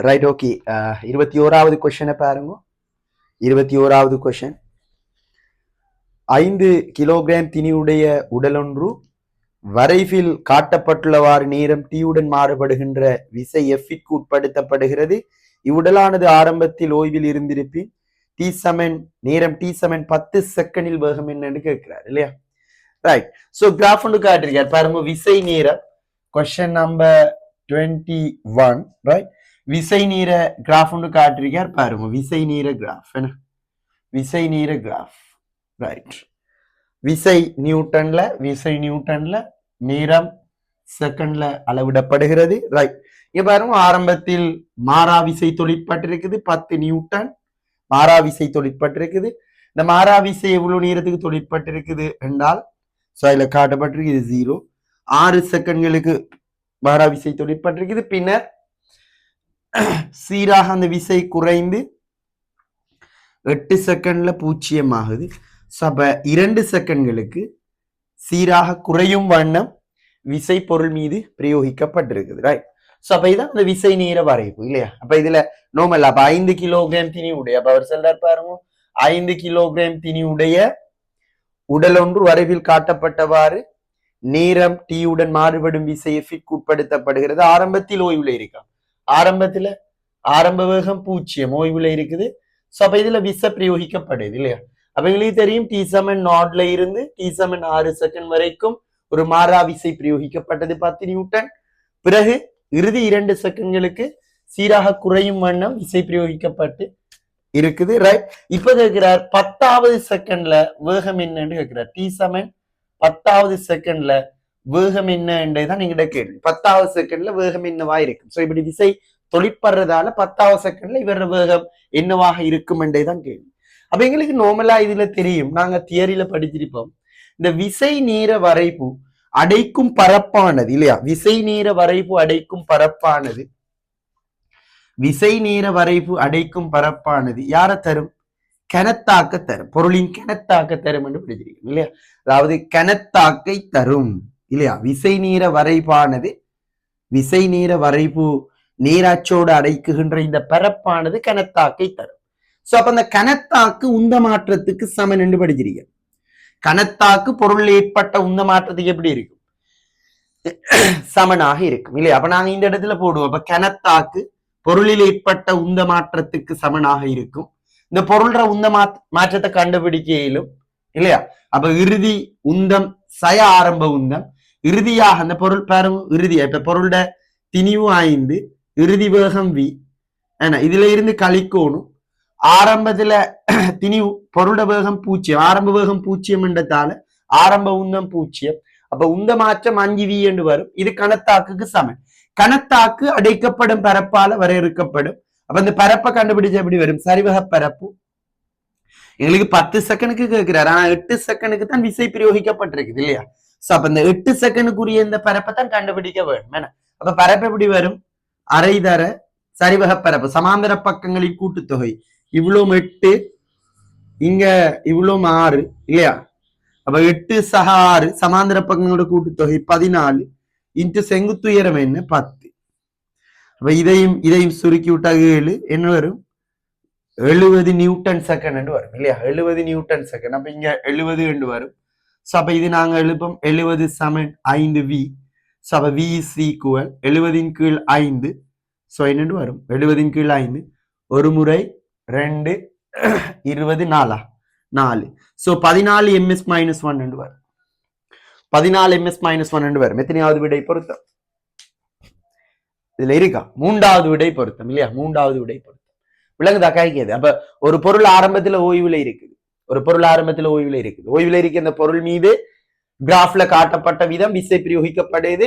Right okay 21வது கொஸ்டினை பாருங்க. 21வது question. 5 kilogram திணிவுடைய உடலொன்று வரைவில் காட்டப்பட்டுள்ளவாறு நேரம் T-உடன் மாறுபடுகின்ற விசை F-க்கு உட்படுத்தப்படுகிறது. இவ்வுடலானது ஆரம்பத்தில் ஓய்வில் இருந்திருப்பின் நேரம் T சமன் 10 செகண்டில் வேகம் என்னன்னு கேட்கிறார் இல்லையா? ரைட். சோ கிராஃப் ஒன்று காட்டிருக்கார் பாருங்க. விசை நேரம் கொஸ்டின் நம்பர் 21 ரைட். விசை நீர கிராஃப் ஒன்று காட்டிருக்கார் பாருங்க. விசை நீர கிராஃப் என்ன? விசை நீர கிராஃப் ரைட். விசை நியூட்டன்ல நேரம் செகண்ட்ல அளவிடப்படுகிறது. ரைட். இங்க பாருங்க, ஆரம்பத்தில் மாறா விசை தொழிற்பட்டிருக்குது 10 நியூட்டன் மாறா விசை தொழிற்பட்டிருக்குது. இந்த மாறா விசை எவ்வளவு நேரத்துக்கு தொழிற்பட்டிருக்குது என்றால் அதுல காட்டப்பட்டிருக்கு 0. 6 செகண்ட்களுக்கு மாறா விசை தொழிற்பட்டிருக்குது. பின்னர் சீராக அந்த விசை குறைந்து 8 செகண்ட்ல 0 ஆகுது. அப்ப 2 செகண்ட்களுக்கு சீராக குறையும் வண்ணம் விசை பொருள் மீது பிரயோகிக்கப்பட்டிருக்குது. ரைட். சோ அப்ப இதான் அந்த விசை நேர வரைவு இல்லையா? அப்ப இதுல நோமல் அப்ப 5 கிலோகிராம் திணி உடைய அப்ப அவர் சொல்றார் பாருங்க, 5 கிலோகிராம் திணி உடைய உடல் ஒன்று வரைவில் காட்டப்பட்டவாறு நேரம் T-உடன் மாறுபடும் விசை F-க்கு உட்படுத்தப்படுகிறது. ஆரம்பத்தில் ஓய்வுல இருக்கா? ஆரம்ப வேகம் 0 ஓய்வுல இருக்குது. சோ அப்ப இதுல விசை பிரயோகிக்கப்படுது இல்லையா? அப்ப எங்களுக்கு தெரியும் T சமன் 0ல இருந்து T சமன் 6 செகண்ட் வரைக்கும் ஒரு மாறா விசை பிரயோகிக்கப்பட்டது 10 நியூட்டன். பிறகு இறுதி 2 செகண்ட்களுக்கு சீராக குறையும் வண்ணம் விசை பிரயோகிக்கப்பட்டு இருக்குது. ரைட். இப்ப கேட்கிறார் 10வது செகண்ட்ல வேகம் என்னன்னு கேட்கிறார். T சமன் 10வது செகண்ட்ல வேகம் என்ன என்றதான் நீங்க கேள்வி. 10வது செகண்ட்ல வேகம் என்னவா இருக்கும்? சோ இப்படி விசை தொழிற்படுறதால 10வது செகண்ட்ல இவர வேகம் என்னவாக இருக்கும் என்றதான் கேள்வி. அப்ப எங்களுக்கு நார்மலா இதுல தெரியும், நாங்க தியரியில படிச்சிருப்போம், இந்த விசை நேர வரைப்பு அடைக்கும் பரப்பானது இல்லையா? விசை நேர வரைப்பு அடைக்கும் பரப்பானது யார தரும்? கனத்தாக்க தரும். பொருளின் கனத்தாக்க தரும் என்று படிச்சிருக்கோம் இல்லையா? அதாவது கனத்தாக்கை தரும் இல்லையா? விசை நேர வரைப்பானது, விசை நேர வரைப்பு நேராச்சோடு அடைக்குகின்ற இந்த பரப்பானது கனத்தாக்கை தரும். சோ அப்ப அந்த கனத்தாக்கு உந்த மாற்றத்துக்கு சமன் என்று படிச்சிருக்க. கனத்தாக்கு பொருள் ஏற்பட்ட உந்த மாற்றத்துக்கு எப்படி இருக்கும்? சமனாக இருக்கும் இல்லையா? அப்ப நாங்க இந்த இடத்துல போடுவோம். அப்ப கனத்தாக்கு பொருளில் ஏற்பட்ட உந்த மாற்றத்துக்கு சமனாக இருக்கும். இந்த பொருள்ற உந்த மாற்றத்தை கண்டுபிடிக்க இயலும் இல்லையா? அப்ப இறுதி உந்தம் ஆரம்ப உந்தம் இறுதியாக அந்த பொருள் பாருங்க, இறுதியா இப்ப பொருளோட திணிவு 5, இறுதி வேகம் v. இதுல இருந்து கழிக்கணும். ஆரம்பத்துல திணிவு பொருளோட வேகம் 0, ஆரம்ப வேகம் 0 என்றதால ஆரம்ப உந்தம் 0. அப்ப உந்த மாற்றம் 5v என்று வரும். இது கனத்தாக்குக்கு சமன். கனத்தாக்கு அடைக்கப்படும் பரப்பால வரையறுக்கப்படும். அப்ப இந்த பரப்பை கண்டுபிடிச்ச எப்படி வரும்? சரிவக பரப்பு எங்களுக்கு 10 செகண்டுக்கு கேட்கிறாரு. ஆனா 8 செகண்டுக்கு தான் விசை பிரயோகிக்கப்பட்டிருக்குது இல்லையா? சோ அப்ப இந்த 8 செகண்டுக்குரிய இந்த பரப்பை தான் கண்டுபிடிக்க வேண்டும். அப்ப பரப்பு எப்படி வரும்? அரைதர சரிவக பரப்பு சமாந்தர பக்கங்களின் கூட்டுத்தொகை. இவ்வளவு 8, இங்க இவ்வளவு 6 இல்லையா? அப்ப 8 சக 6 சமாந்தர பக்கங்களோட கூட்டுத்தொகை 14 இன்ட்டு செங்குத்துயரம் என்ன 10. அப்ப இதையும் சுருக்கி விட்டா 7 என்ன வரும்? 70 நியூட்டன் செகண்ட் என்று வரும் இல்லையா? 70 நியூட்டன் செகண்ட். அப்ப இங்க 70 என்று வரும். சோ அப்ப இது நாங்க எழுப்போம் 70 சமன் 5v. சோ அப்ப v is equal 70 கீழ் 5. சோ என்னன்னு வரும்? 70 கீழ் 5 ஒரு முறை 2 20 4. சோ 14 ms - 1 என்று வரும். 14 ms - 1 என்று வரும். எத்தனையாவது விடை பொருத்தம் இதுல இருக்கா? 3வது விடை பொருத்தம் இல்லையா? 3வது விடை பொருத்தம். விலங்குதா காய்க்கிறது? அப்ப ஒரு பொருள் ஆரம்பத்துல ஓய்வுல இருக்குது. ஓய்வுல இருக்க அந்த பொருள் மீது கிராஃப்ல காட்டப்பட்ட விதம் விசை பிரயோகிக்கப்படுது.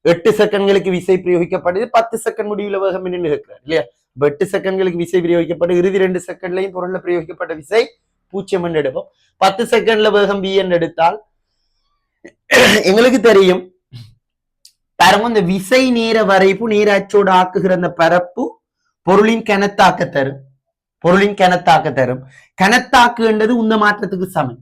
8 செகண்ட்களுக்கு விசை பிரயோகிக்கப்படுது. 10 செகண்ட் முடிவுல வேகம் என்னன்னு இருக்கிறார் இல்லையா? 8 செகண்ட்களுக்கு விசை பிரயோகிக்கப்பட்டு இறுதி 2 செகண்ட்லையும் பொருள்ல பிரயோகிக்கப்பட்ட விசை 0 என்று எடுப்போம். 10 செகண்ட்ல வேகம் v என்று எடுத்தால் எங்களுக்கு தெரியும் பாருங்க, இந்த விசை நேர வரைப்பு நேராச்சோடு ஆக்குகிற அந்த பரப்பு பொருளின் கனத்தாக்க தரும். கனத்தாக்கு என்றது உந்த மாற்றத்துக்கு சமன்.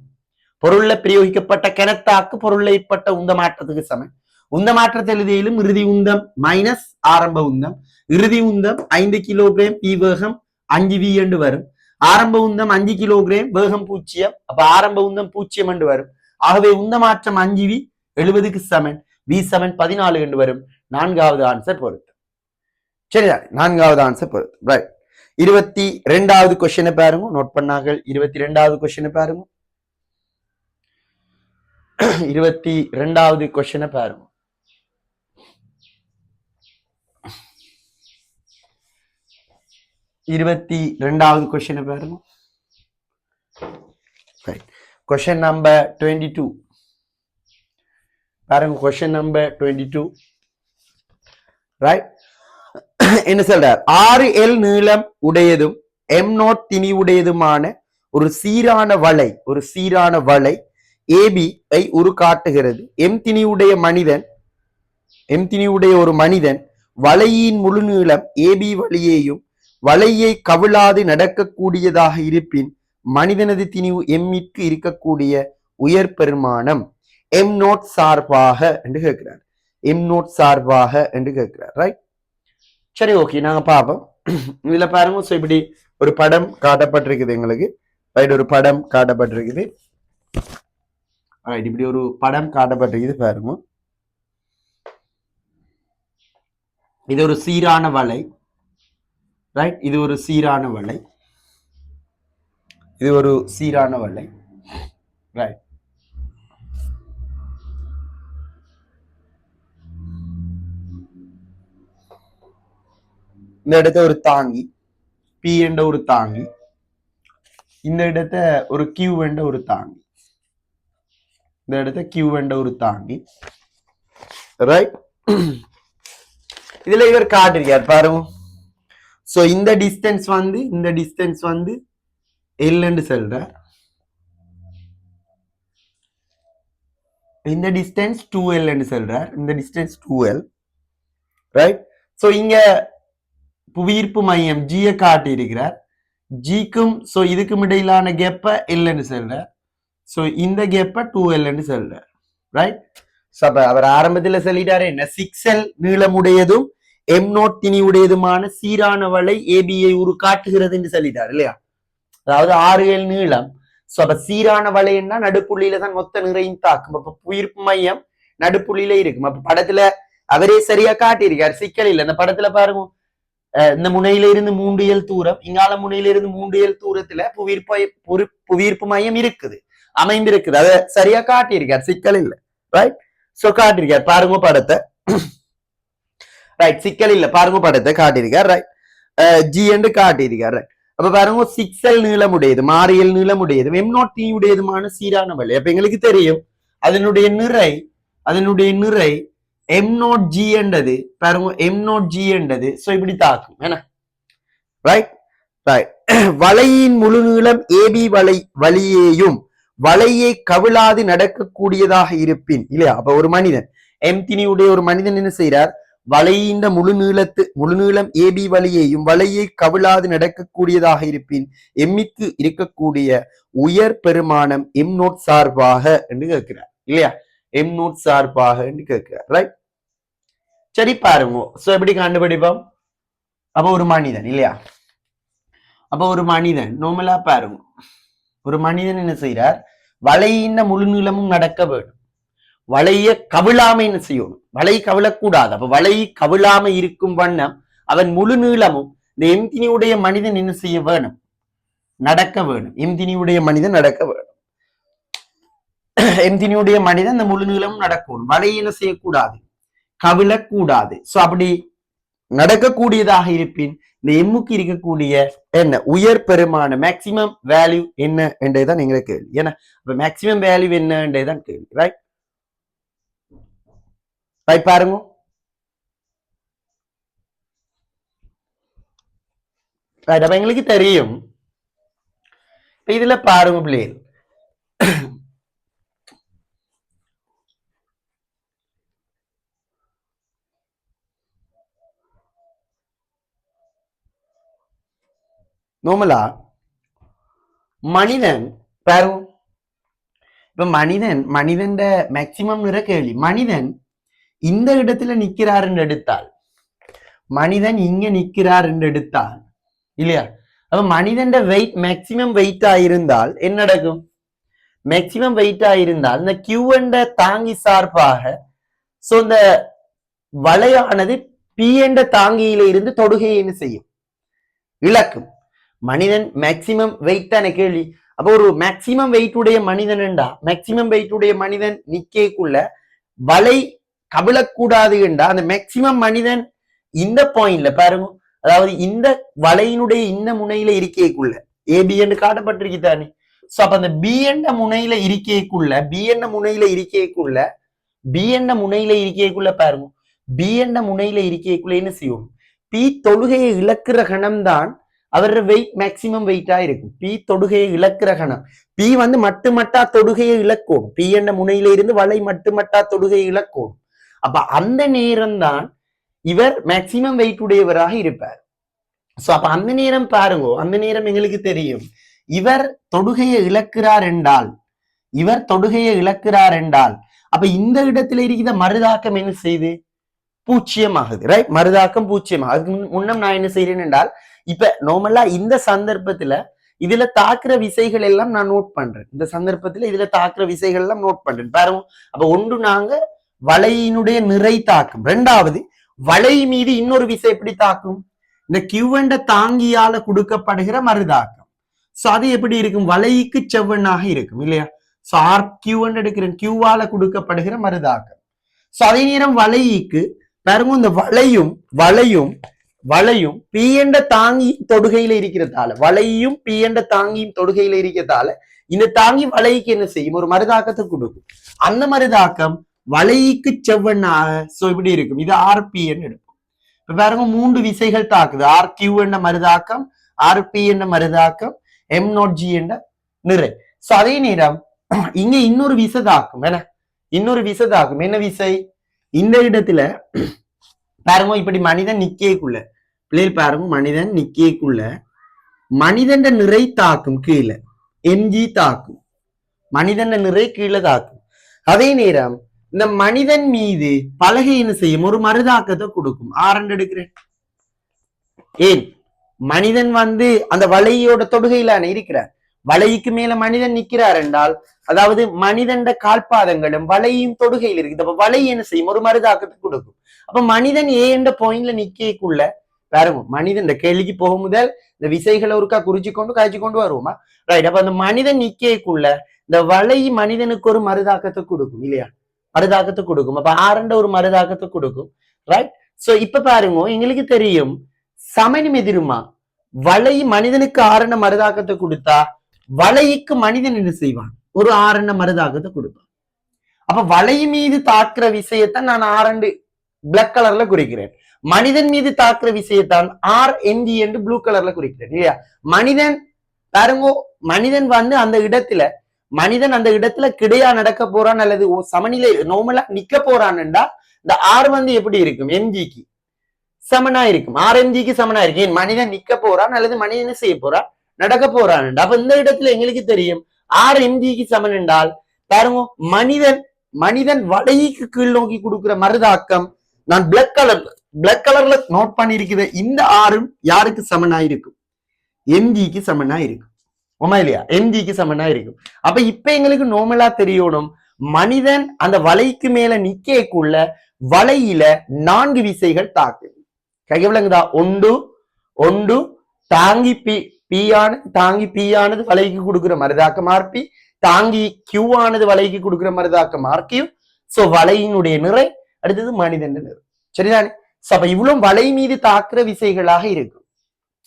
பொருள்ல பிரயோகிக்கப்பட்ட கனத்தாக்கு பொருள்ல ஏற்பட்ட உந்த மாற்றத்துக்கு சமன். உந்த மாற்றத்தை எழுதியிலும் இறுதி உந்தம் மைனஸ் ஆரம்ப உந்தம், இறுதி உந்தம் 5 கிலோகிராம் பி வேகம் 5v என்று வரும். ஆரம்ப உந்தம் 5 கிலோகிராம் வேகம் 0, அப்ப ஆரம்ப உந்தம் 0 என்று வரும். ஆகவே உந்த மாற்றம் 5v 70க்கு சமன், v சமன் 14 என்று வரும். நான்காவது ஆன்சர் பொருத்து. சரியா, நான்காவது ஆன்சர் பொருத்து. ரைட். 22வது கொஸ்டினை பாருங்க, நோட் பண்ணார்கள். 22வது கொஸ்டினை பாருங்க. 22வது கொஸ்டினை பாருங்க. 22வது கொஸ்டினை பாருங்க. கொஸ்டின் நம்பர் 22 பாருங்க. Question number 22 right. என்ன சொல்றார்? 6L நீளம் உடையதும் M0 திணி உடையதுமான ஒரு சீரான வளை AB ஐ உரு காட்டுகிறது. எம் திணியுடைய ஒரு மனிதன் வளையின் முழு நீளம் AB வழியேயும் வளையை கவிழாது நடக்கக்கூடியதாக இருப்பின் மனிதனது திணிவு எம்மிற்கு இருக்கக்கூடிய உயர் பெருமானம் M0 சார்பாக என்று கேட்கிறார். M0 சார்பாக என்று கேட்கிறார். ரைட். சரி, ஓகே, நாங்க பார்ப்போம். இதுல பாருங்க. சோ இப்படி ஒரு படம் காட்டப்பட்டிருக்குது எங்களுக்கு. ரைட், ஒரு படம் காட்டப்பட்டிருக்குது. ரைட், இப்படி ஒரு படம் காட்டப்பட்டிருக்குது பாருங்க. இது ஒரு சீரான வளை. ரைட், இது ஒரு சீரான வளை. ரைட். இந்த இடத்த ஒரு தாங்கி P என்ற ஒரு தாங்கி, இந்த இடத்த ஒரு Q என்ற ஒரு தாங்கி, இந்த இடத்த Q என்ற ஒரு தாங்கி. ரைட். இதுல இவர் காட்டிருக்கார் பாருங்க. சோ இந்த டிஸ்டன்ஸ் வந்து L என்று சொல்றார். இந்த டிஸ்டன்ஸ் 2L என்று சொல்றார். இந்த டிஸ்டன்ஸ் 2L. ரைட். சோ இங்க புவியீர்ப்பு மையம் G காட்டி இருக்கிறார். ஜிக்கும் சோ இதுக்கும் இடையிலான கேப்ப L என்று சொல்றார். சோ இந்த கேப்ப 2L என்று சொல்றார். ரைட். சோ அவர் ஆரம்பத்தில் சொல்லிட்டாரு என்ன? 6L நீளமுடையதும் M0 திணி உடையதுமான சீரான வளை ABயை உரு காட்டுகிறது என்று சொல்லிட்டார் இல்லையா? அதாவது 6L நீளம். சோ அப்ப சீரான வளைன்னா நடுப்புள்ளியில தான் மொத்த நிறையும் தாக்கும். அப்ப புவியீர்ப்பு மையம் நடுப்புள்ளியில இருக்கும். அப்ப படத்துல அவரே சரியா காட்டியிருக்காரு, சிக்கல் இல்லை. அந்த படத்துல பாருங்க, இந்த முனையில இருந்து 3L தூரம், இங்கால முனையில இருந்து 3L தூரத்துல புவியீர்ப்பு மையம் இருக்குது, அமைந்திருக்குது. அதை சரியா காட்டியிருக்கார், சிக்கல் இல்லை. ரைட். சோ காட்டியிருக்கார் பாருங்க படத்தை. ரைட், சிக்கல் இல்லை, பாருங்க படத்தை காட்டியிருக்கார். ரைட். G என்று காட்டியிருக்கார். ரைட். அப்ப பாருங்க 6L நீளமுடையது, 6L நீளமுடையது, M0 திணி உடையதுமான சீரான வளை. அப்ப எங்களுக்கு தெரியும் அதனுடைய நிறை M0G என்றது பாருங்க, M0G என்றது. சோ இப்படி தாக்கும் என்ன? ரைட். ரைட். வளையின் முழு நீளம் AB வழியேயும் வளையை கவிழாது நடக்கக்கூடியதாக இருப்பின் இல்லையா? அப்ப ஒரு மனிதன் M திணியுடைய ஒரு மனிதன் என்ன செய்யறார்? வளையின் முழு நீளம் AB வழியேயும் வளையை கவிழாது நடக்கக்கூடியதாக இருப்பின் எம்மிக்கு இருக்கக்கூடிய உயர் பெருமானம் M0 சார்பாக என்று கேட்கிறார் இல்லையா? M0 சார்பாக என்று கேட்கிறார். ரைட். சரி பாருங்க. சோ எப்படி கண்டுபிடிப்போம்? அப்ப ஒரு மனிதன் இல்லையா? அப்ப ஒரு மனிதன் நார்மலா பாருங்க, ஒரு மனிதன் என்ன செய்யறார்? வளையின் முழு நீளமும் நடக்க வேண்டும். வளைய கவிழாம என்ன செய்யணும்? வளை கவிழக்கூடாது. அப்ப வளை கவிழாம இருக்கும் வண்ணம் அவன் முழு நீளமும் இந்த எம்தினியுடைய மனிதன் என்ன செய்ய வேணும்? நடக்க வேணும். எம்தினியுடைய மனிதன் நடக்க வேணும். எம்தினியுடைய மனிதன் இந்த முழு நீளமும் நடக்கணும். வளை என்ன செய்யக்கூடாது? கவிழக்கூடாது. சோ அப்படி நடக்கக்கூடியதாக இருப்பின் இந்த எம்முக்கு இருக்கக்கூடிய என்ன உயர் பெருமான மேக்சிமம் வேல்யூ என்ன என்றதான் எங்களை கேள்வி. ஏன்னா மேக்சிமம் வேல்யூ என்ன என்றதான் கேள்வி. ரைட். ரைட் பாருங்க. ரைட். அப்ப எங்களுக்கு தெரியும். இதுல பாருங்க பிள்ளைகள், நோமலா மனிதன் பாருங்க. இப்ப மனிதன் மேக்சிமம் நிற கேள்வி. மனிதன் இந்த இடத்துல நிக்கிறார் என்று எடுத்தால், மனிதன் இங்க நிக்கிறார் என்று எடுத்தால் இல்லையா, அப்ப மனிதன் வெயிட் மேக்சிமம் வெயிட்டா இருந்தால் என்ன நடக்கும்? மேக்சிமம் வெயிட்டா இருந்தால் இந்த கியூ என்ற தாங்கி சார்பாக சோ இந்த வளையானது பி என்ற தாங்கியில இருந்து தொடுகையை என்ன செய்யும்? இழக்கும். மனிதன் மேக்சிமம் வெயிட் தானே கேள்வி. அப்போ ஒரு மேக்சிமம் வெயிட் உடைய மனிதன் என்றா, மேக்சிமம் வெயிட் உடைய மனிதன் நிக்கக்குள்ள வலை கவிழக்கூடாது என்றா, அந்த மேக்சிமம் மனிதன் இந்த பாயிண்ட்ல பாருங்க, அதாவது இந்த வலையினுடைய இந்த முனையில இருக்கக்குள்ள ஏபி என்று காட்டப்பட்டிருக்கு தானே. சோ அப்ப அந்த பி என்ற முனையில இருக்கக்குள்ள பி என்ற முனையில இருக்கக்குள்ள பி என்ற முனையில இருக்கக்குள்ள பாருங்க, பி என்ற முனையில இருக்கக்குள்ள என்ன செய்யும்? பி தொடுகையை இழக்கிற கணம் தான் அவரோட வெயிட் மேக்சிமம் வெயிட்டா இருக்கும். பி தொடுகையை இழக்கிற கணம், பி வந்து மட்டுமட்டா தொடுகையை இழக்கும். பி என்ற முனையில இருந்து வலை மட்டுமட்டா தொடுகையை இழக்கும். அப்ப அந்த நேரம் தான் இவர் மேக்சிமம் வெயிட் உடையவராக இருப்பார். சோ அப்ப அந்த நேரம் பாருங்க, அந்த நேரம் எங்களுக்கு தெரியும் இவர் தொடுகையை இழக்கிறார் என்றால், இவர் தொடுகையை இழக்கிறார் என்றால் அப்ப இந்த இடத்துல இருக்கிற மருதாக்கம் என்ன செய்யுது? பூச்சியமாகுது. ரைட், மருதாக்கம் பூச்சியமாகுது. அதுக்கு முன்னம் நான் என்ன செய்யறேன் என்றால், இப்ப நார்மலா இந்த சந்தர்ப்பத்துல இதுல தாக்குற விசைகள் எல்லாம் நான் நோட் பண்றேன். இந்த சந்தர்ப்பத்துல இதுல தாக்குற விசைகள் எல்லாம் நோட் பண்றேன் பாருங்க. அப்ப ஒன்று நாங்க வலையினுடைய நிறை தாக்கும், ரெண்டாவது வலை மீது இன்னொரு விசை எப்படி தாக்கும்? இந்த கியூ என்ற தாங்கியால கொடுக்கப்படுகிற மருதாக்கம். சோ அது எப்படி இருக்கும்? வலைக்கு செவ்வனாக இருக்கும் இல்லையா. சோ ஆர் கியூ எடுக்கிறேன், கியூவால கொடுக்கப்படுகிற மருதாக்கம். சோ அதே நேரம் வலைக்கு பாருங்க, இந்த வளையும் வளையும் வளையும் பி என்ற தாங்கி தொடுகையில இருக்கிறதால, வலையும் பி என்ற தாங்கியும் தொடுகையில இருக்கிறதால இந்த தாங்கி வலைக்கு என்ன செய்யும்? ஒரு மருதாக்கத்தை கொடுக்கும். அந்த மருதாக்கம் வலைக்கு செவ்வனாக சோ இப்படி இருக்கும். இது ஆர்பி எடுக்கும். இப்ப பாருங்க, 3 விசைகள் தாக்குது. ஆர் கியூ என்ற மருதாக்கம், ஆர்பி என்ற மருதாக்கம், எம் நோட் ஜி என்ற நிறை. சோ அதே நேரம் இங்க இன்னொரு விசை தாக்கும். என்ன இன்னொரு விசை தாக்கும்? என்ன விசை? இந்த இடத்துல பாருங்க, இப்படி மனிதன் நிக்கக்குள்ள பிள்ளைகள் பாருங்க, மனிதன் நிக்கக்குள்ள மனிதன் நிறை தாக்கும் கீழே, எம்ஜி தாக்கும். மனிதன் நிறை கீழே தாக்கும். அதே நேரம் இந்த மனிதன் மீது பலகை என்ன செய்யும்? ஒரு மருதாக்கத்தை கொடுக்கும். ஆரண்டு எடுக்கிறேன். ஏன்? மனிதன் வந்து அந்த வலையோட தொடுகையிலான இருக்கிறார். வலைக்கு மேல மனிதன் நிக்கிறார் என்றால், அதாவது மனிதன் கால்பாதங்களும் வலையும் தொடுகையில் இருக்குது. அப்ப வலை என்ன செய்யும்? ஒரு மருதாக்கத்தை கொடுக்கும். அப்ப மனிதன் ஏ என்ற பாயிண்ட்ல நிக்கக்குள்ள பாருங்க, மனிதன் கேள்விக்கு போக முதல் இந்த விசைகளை ஒருக்கா குறிச்சு கொண்டு காய்ச்சி கொண்டு வருவோமா? ரைட். அப்ப அந்த மனிதன் நிக்கக்குள்ள இந்த வலை மனிதனுக்கு ஒரு மருதாக்கத்தை கொடுக்கும் இல்லையா, மருதாக்கத்தை கொடுக்கும். அப்ப ஆரண்ட ஒரு மருதாக்கத்தை கொடுக்கும். ரைட். சோ இப்ப பாருங்க, எங்களுக்கு தெரியும் சமணம் எதிருமா, வலை மனிதனுக்கு ஆரண்ட மருதாக்கத்தை கொடுத்தா வலைக்கு மனிதன் என்ன செய்வான்? ஒரு ஆரண்ட மருதாக்கத்தை கொடுப்பான். அப்ப வலை மீது தாக்குற விஷயத்தான் நான் ஆரண்டு பிளாக் கலர்ல குறிக்கிறேன். மனிதன் மீது தாக்குற விஷயத்தான் ஆர் என்ஜி என்று ப்ளூ கலர்ல குறிக்கிறேன் இல்லையா. மனிதன் பாருங்க, மனிதன் வந்து அந்த இடத்துல, மனிதன் அந்த இடத்துல கிடையா நடக்க போறான் அல்லது சமநிலை நார்மலா நிக்க போறான்டா, இந்த ஆர் வந்து எப்படி இருக்கும்? எம்ஜிக்கு சமனா இருக்கும். ஆர் எம்ஜிக்கு சமனா இருக்கு. ஏன்? மனிதன் நிக்க போறான் அல்லது மனிதன் செய்ய போறான், நடக்க போறான். அப்ப இந்த இடத்துல எங்களுக்கு தெரியும் ஆர் எம்ஜிக்கு சமன் என்றால் பாருங்க, மனிதன் வலைக்கு கீழ் நோக்கி கொடுக்கிற மருதாக்கம் நான் பிளாக் கலர்ல நோட் பண்ணி இருக்கிற இந்த ஆறும் யாருக்கு சமனா இருக்கும்? எம்ஜிக்கு சமனா இருக்கும். ஆமா இல்லையா? எம்ஜிக்கு சமனா இருக்கும். அப்ப இப்ப எங்களுக்கு நார்மலா தெரியணும், மனிதன் அந்த வலைக்கு மேல நிக்கக்குள்ள வலையில 4 விசைகள் தாக்கு. கைவிளங்குதா? ஒன்று தாங்கி பி ஆனது வலைக்கு கொடுக்கிற மருதாக்கம் ஆர்பி, தாங்கி கியூ ஆனது வலைக்கு கொடுக்கிற மருதாக்கம் ஆர்கியூ. சோ வலையினுடைய நிறை, அடுத்தது மனிதன் நிறை. சரிதானே? அப்ப இவ்வளவு வலை மீது தாக்குற விசைகளாக இருக்கும்.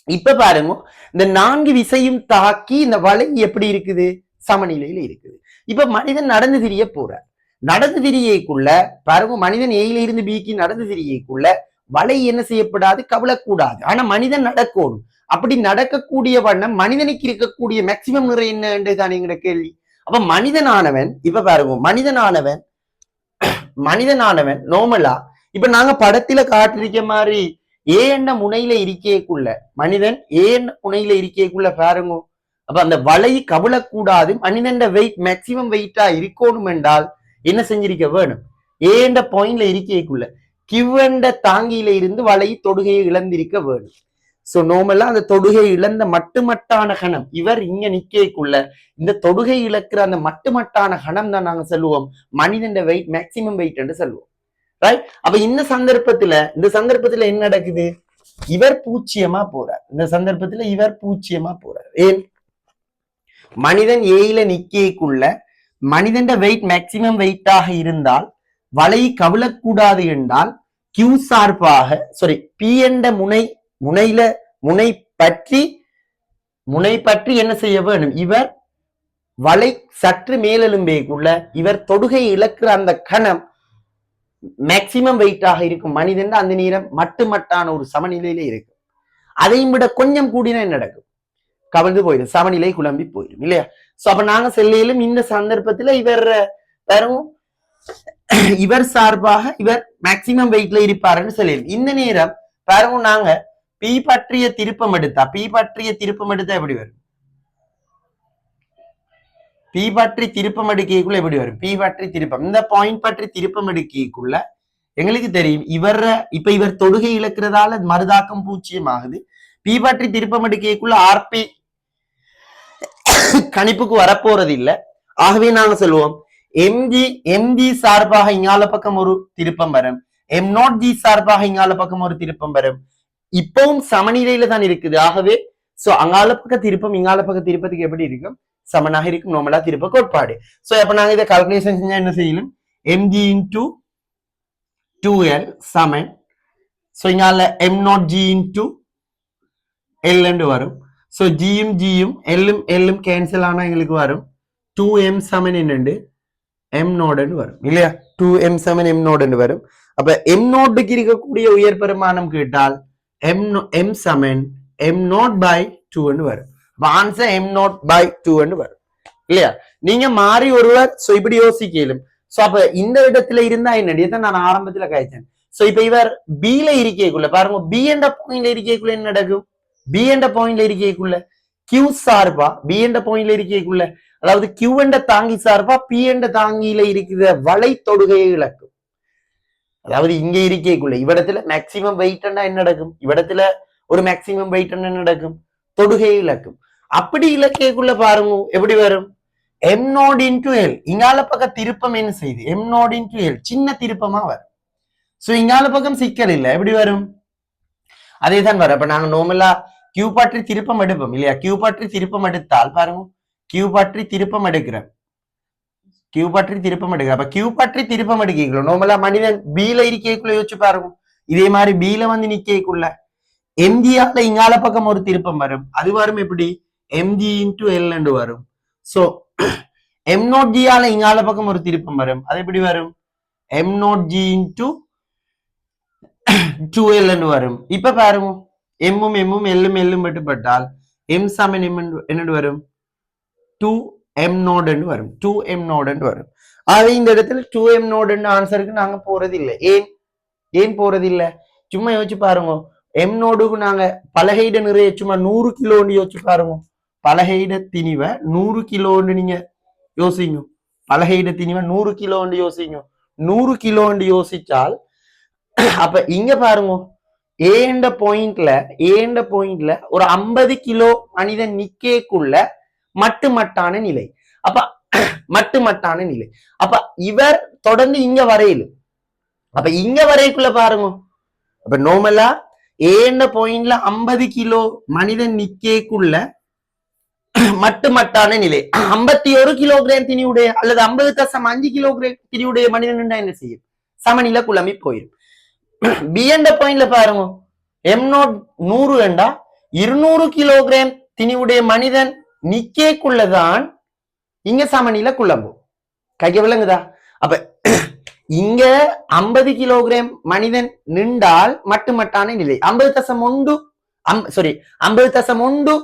இப்ப பாருங்க, இந்த 4 விசையும் தாக்கி இந்த வலை எப்படி இருக்குது? சமநிலையில இருக்குது. இப்ப மனிதன் நடந்து திரிய போறார். நடந்து திரியக்குள்ள பாருங்க, மனிதன் ஏயில இருந்து பிக்கு நடந்து திரியக்குள்ள வலை என்ன செய்யப்படாது? கவிழக்கூடாது. ஆனா மனிதன் நடக்கணும். அப்படி நடக்கக்கூடிய வண்ணம் மனிதனுக்கு இருக்கக்கூடிய மேக்சிமம் நிறை என்ன என்றுதான் எங்கட கேள்வி. அப்ப மனிதனானவன் இப்ப பாருங்க, மனிதனானவன் நார்மலா இப்ப நாங்க படத்துல காட்டிருக்க மாதிரி ஏ என்ற முனையில இருக்கக்குள்ள, மனிதன் ஏ என்ற முனையில இருக்கக்குள்ள பாருங்க, அப்ப அந்த வலை கவிழக்கூடாது, மனிதன் வெயிட் மேக்சிமம் வெயிட்டா இருக்கணும் என்றால் என்ன செஞ்சிருக்க வேணும்? ஏண்ட பாயிண்ட்ல இருக்கக்குள்ள கிவண்ட தாங்கியில இருந்து வலை தொடுகையை இழந்திருக்க வேணும். சோ நோமலா அந்த தொடுகை இழந்த மட்டுமட்டான கணம் இவர் இங்க நிக்கக்குள்ள இந்த தொடுகை இழக்கிற அந்த மட்டுமட்டான கணம் தான் நாங்க சொல்லுவோம் மனிதன் வெயிட் மேக்சிமம் வெயிட் என்று சொல்லுவோம். ரைட்? அப்ப இந்த சந்தர்ப்பத்துல என்ன நடக்குது? இவர் பூச்சியமா போறார். இந்த சந்தர்ப்பத்துல இவர் பூச்சியமா போறார். ஏன்? மனிதன் ஏயில நிக்கக்குள்ள மனிதன் வெயிட் மேக்சிமம் வெயிட்டாக இருந்தால் வலை கவிழக்கூடாது என்றால் கியூ சார்பாக பி என்ற முனை பற்றி என்ன செய்ய வேணும்? இவர் வலை சற்று மேலெலும்பேக்குள்ள இவர் தொடுகை இழக்கிற அந்த கணம் மேக்சிமம் வெயிட்டாக இருக்கும் மனிதன் அந்த நேரம் மட்டுமட்டான ஒரு சமநிலையில இருக்கும். அதையும் விட கொஞ்சம் கூடினா என்ன நடக்கும்? கவிழ்ந்து போயிடும், சமநிலை குழம்பி போயிடும் இல்லையா? சோ அப்ப நாங்க செல்லையிலும் இந்த சந்தர்ப்பத்துல இவர் சார்பாக இவர் மேக்சிமம் வெயிட்ல இருப்பாருன்னு சொல்லிடும். இந்த நேரம் பாருங்க நாங்க பி பற்றிய திருப்பம் எடுத்தா எப்படி வரும்? பி பற்றி திருப்பம் எடுக்கைக்குள்ள எப்படி வரும்? பி பற்றி திருப்பம் இந்த பாயிண்ட் பற்றி திருப்பம் எடுக்கைக்குள்ள எங்களுக்கு தெரியும் இவர் தொடுகை இழக்கிறதால மறுதாக்கம் பூச்சியம் ஆகுது. பி பற்றி திருப்பம் எடுக்கைக்குள்ள ஆர்பி கணிப்புக்கு வரப்போறது இல்லை. ஆகவே நாங்க சொல்லுவோம் எம்ஜி சார்பாக இங்கால பக்கம் ஒரு திருப்பம் வரும், எம்0ஜி சார்பாக இங்கால பக்கம் ஒரு திருப்பம் வரும். இப்பவும் சமநிலையில தான் இருக்குது. ஆகவே சோ அங்கால பக்க திருப்பம் இங்கால பக்க திருப்பத்துக்கு எப்படி இருக்கும்? சமனாக இருக்கும் நோமலா திருப்ப கோட்பாடு. சோ அப்ப நாங்க இதை கால்குலேஷன் செஞ்சா என்ன செய்யணும்? mg into 2l சமன் சோ இங்கால m0g into l என்று வரும். சோ ஜியும் எல்லும் கேன்சல் ஆனா எங்களுக்கு வரும் 2m சமன் என்னண்டு m0 வரும் இல்லையா? 2m சமன் m0 வரும். அப்ப m0க்கு இருக்கக்கூடிய உயர் பெருமானம் கேட்டால் m சமன் m0 by 2 வரும். ஆன்சர் m0 by 2 வரும் இல்லையா? நீங்க மாறி ஒருவர் சோ இப்படி யோசிக்கலும். சோ அப்ப இந்த இடத்துல இருந்தா என்னடியதான் நான் ஆரம்பத்துல காய்ச்சேன். சோ இப்ப இவர் பில இருக்கக்குள்ள பாருங்க, பி என்ற பாயிண்ட்ல இருக்கக்குள்ள என்ன நடக்கும்? பி என்ற பாயிண்ட்ல இருக்கக்குள்ள கியூ சார்பா பி என்ற பாயிண்ட்ல இருக்கக்குள்ள அதாவது கியூ என்ற தாங்கி சார்பா பி என்ற தாங்கியில இருக்கிற வலை தொடுகையை இழக்கும். அதாவது இங்க இருக்கக்குள்ள இவ்விடத்துல மேக்சிமம் வெயிட் என்ன நடக்கும்? இவ்விடத்துல ஒரு மேக்சிமம் வெயிட் என்ன நடக்கும்? தொடுகையை இழக்கும். அப்படி இலக்கைக்குள்ள பாருங்க எப்படி வரும்? m0 into l இங்கால பக்கம் திருப்பம் என்ன செய்யுது? m0 into l சின்ன திருப்பமா வரும். சோ இங்கால பக்கம் சிக்கல் இல்லை, எப்படி வரும்? அதே தான் வரும். அப்ப நாங்க நார்மலா கியூ பற்றி திருப்பம் எடுப்போம் இல்லையா? கியூ பற்றி திருப்பம் எடுத்தால் பாருங்க, கியூ பற்றி திருப்பம் எடுக்கிறேன், அப்ப கியூ பற்றி திருப்பம் எடுக்கல நார்மலா மனிதன் பீல இருக்கக்குள்ள யோசிச்சு பாருங்க. இதே மாதிரி பீல வந்து நிக்கக்குள்ள எம்ஜிஆர்ல இங்கால பக்கம் ஒரு திருப்பம் வரும். அது வரும் எப்படி? எம்ஜி இன்டு எல் என்று வரும். சோ m0g இங்கால பக்கம் ஒரு திருப்பம் வரும். அது எப்படி வரும்? m0g இன்டு 2l என்று வரும். இப்ப பாருங்க, எம்மும் எல்லும் வெட்டுப்பட்டால் m சமன் என்ன வரும்? 2m0 என்று வரும். 2m0 என்று வரும். ஆகவே இந்த இடத்துல 2m0 என்ற ஆன்சருக்கு நாங்க போறது இல்லை. ஏன் போறது இல்லை? சும்மா யோசிச்சு பாருங்க. m0க்கு நாங்க பலகையிட நிறைய சும்மா 100 கிலோன்னு யோசிச்சு பாருங்க. பலகையிட திணிவை 100 கிலோன்னு நீங்க யோசிங்க. பலகையிட திணிவை 100 கிலோன்னு யோசிங்க. 100 கிலோன்னு யோசிச்சால் அப்ப இங்க பாருங்க, ஏண்ட பாயிண்ட்ல ஒரு 50 கிலோ மனிதன் நிக்கக்குள்ள மட்டுமட்டான நிலை. அப்ப மட்டுமட்டான நிலை. அப்ப இவர் தொடர்ந்து இங்க வரையிலும். அப்ப இங்க வரைக்குள்ள பாருங்க, அப்ப நார்மலா ஏண்ட பாயிண்ட்ல 50 கிலோ மனிதன் நிக்கக்குள்ள மட்டுமட்டான நிலை 51 கிலோகிராம் திணிவுடைய அல்லது 50.5 கிலோகிராம் திணிவுடைய மனிதன் என்ன செய்யும்? சமநிலை குழம்பி போயிடும். பி என்ற பாயிண்ட்ல பாருங்க, m0 100 என்றா 200 கிலோகிராம் திணிவுடைய மனிதன் நிக்கக்குள்ளதான் இங்க சமநிலை குழம்பும். கைக்க விளங்குதா? அப்ப இங்க 50 கிலோகிராம் மனிதன் நின்றால் மட்டுமட்டான நிலை. 50.1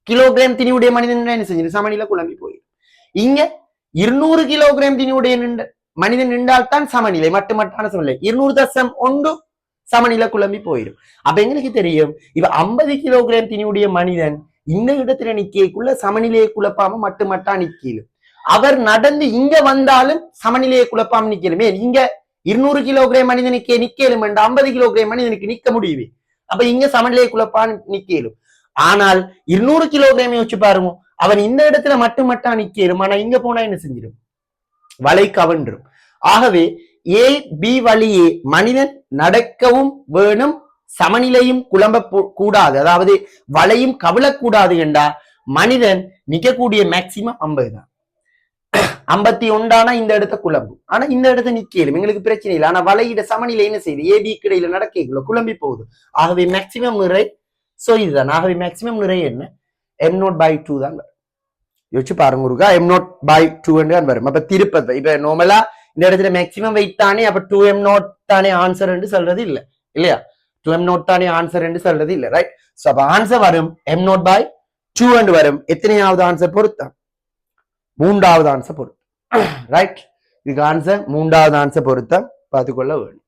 கிலோகிராம் திணிவுடைய மனிதன் என்ன செஞ்சு சமநிலை குழம்பி போயிடும். இங்க 200 கிலோகிராம் திணிவுடைய மனிதன் நின்றால் தான் சமநிலை, மட்டுமட்டான சமநிலை. 200.1 சமநிலை குழம்பி போயிடும். அப்ப எங்களுக்கு தெரியும், இப்ப 50 கிலோகிராம் திணிவுடைய மனிதன் இந்த இடத்துல நிக்கக்குள்ள சமநிலையை குழப்பாம மட்டுமட்டா நிக்கலும். அவர் நடந்து இங்க வந்தாலும் சமநிலையை குழப்பாம நிக்கலுமே. இங்க 200 கிலோகிராம் மனிதனுக்கு நிக்கலும் 50 கிலோகிராம் மனிதனுக்கு நிக்க முடியுது. அப்ப இங்க சமநிலை குழப்பான் நிக்கலும். ஆனால் 200 கிலோகிராம் யோசிச்சு பாருங்க, அவன் இந்த இடத்துல மட்டும் நிக்கலும், ஆனா இங்க போனா என்ன செஞ்சிடும், வலை கவன்றும். ஆகவே ஏ பி வழியே மனிதன் நடக்கவும் வேணும், சமநிலையும் குழம்ப கூடாது, அதாவது வலையும் கவிழக்கூடாது என்றா மனிதன் நிக்கக்கூடிய மேக்சிமம் 50 தான். 51 இந்த இடத்த குழம்பும், ஆனா இந்த இடத்த நிக்கலும், எங்களுக்கு பிரச்சனை இல்லை. ஆனா வலையிட சமநிலை என்ன செய்யுது, ஏபி இடையில நடக்கல குழம்பி போகுது. ஆகவே மேக்சிமம் நிறை சோ இதுதான். ஆகவே மேக்சிமம் நிறை என்ன, m0/2 தான் வரும். யோசிச்சு பாருங்க ஒருக்கா, m0/2 தான் வரும். அப்ப திருப்பது இப்ப நார்மலா இந்த இடத்துல மேக்சிமம் வெயிட் தானே, அப்ப 2m0 தானே ஆன்சர் என்று சொல்றது இல்ல இல்லையா, 2m0 தானே ஆன்சர் என்று சொல்றது இல்ல, ரைட். சோ அப்ப ஆன்சர் வரும் m0/2 என்று வரும். எத்தனையாவது ஆன்சர் பொருத்தம், மூன்றாவது ஆன்சர் பொருத்தம், ரைட். இதுக்கு ஆன்சர் மூன்றாவது ஆன்சர் பொருத்தம் பார்த்துக்கொள்ள வேண்டும்.